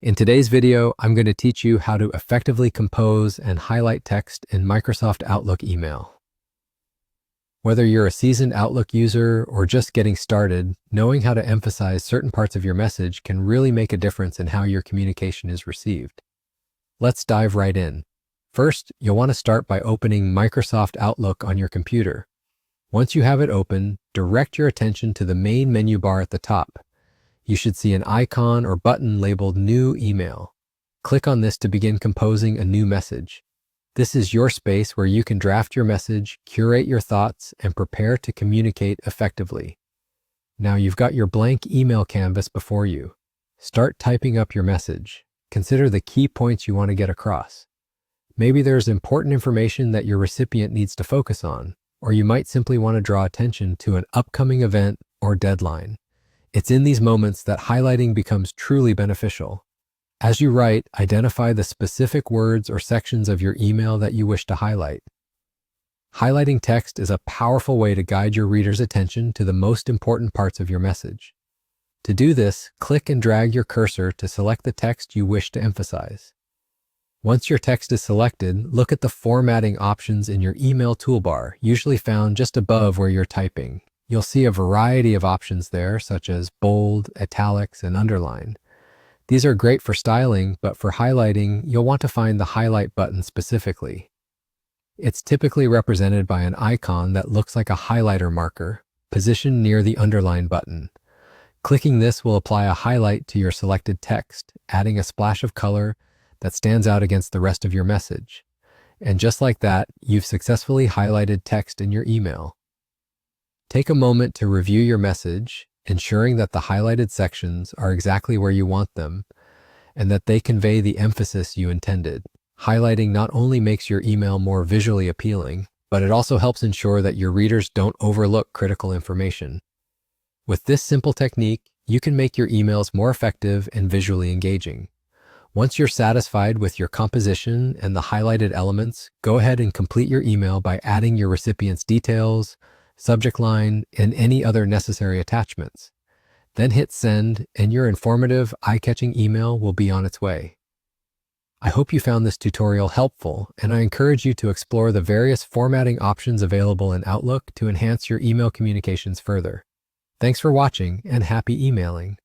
In today's video, I'm going to teach you how to effectively compose and highlight text in Microsoft Outlook email. Whether you're a seasoned Outlook user or just getting started, knowing how to emphasize certain parts of your message can really make a difference in how your communication is received. Let's dive right in. First, you'll want to start by opening Microsoft Outlook on your computer. Once you have it open, direct your attention to the main menu bar at the top. You should see an icon or button labeled New Email. Click on this to begin composing a new message. This is your space where you can draft your message, curate your thoughts, and prepare to communicate effectively. Now you've got your blank email canvas before you. Start typing up your message. Consider the key points you want to get across. Maybe there's important information that your recipient needs to focus on, or you might simply want to draw attention to an upcoming event or deadline. It's in these moments that highlighting becomes truly beneficial. As you write, identify the specific words or sections of your email that you wish to highlight. Highlighting text is a powerful way to guide your reader's attention to the most important parts of your message. To do this, click and drag your cursor to select the text you wish to emphasize. Once your text is selected, look at the formatting options in your email toolbar, usually found just above where you're typing. You'll see a variety of options there, such as bold, italics, and underline. These are great for styling, but for highlighting, you'll want to find the highlight button specifically. It's typically represented by an icon that looks like a highlighter marker, positioned near the underline button. Clicking this will apply a highlight to your selected text, adding a splash of color that stands out against the rest of your message. And just like that, you've successfully highlighted text in your email. Take a moment to review your message, ensuring that the highlighted sections are exactly where you want them and that they convey the emphasis you intended. Highlighting not only makes your email more visually appealing, but it also helps ensure that your readers don't overlook critical information. With this simple technique, you can make your emails more effective and visually engaging. Once you're satisfied with your composition and the highlighted elements, go ahead and complete your email by adding your recipient's details, subject line, and any other necessary attachments. Then hit send, and your informative, eye-catching email will be on its way. I hope you found this tutorial helpful, and I encourage you to explore the various formatting options available in Outlook to enhance your email communications further. Thanks for watching, and happy emailing.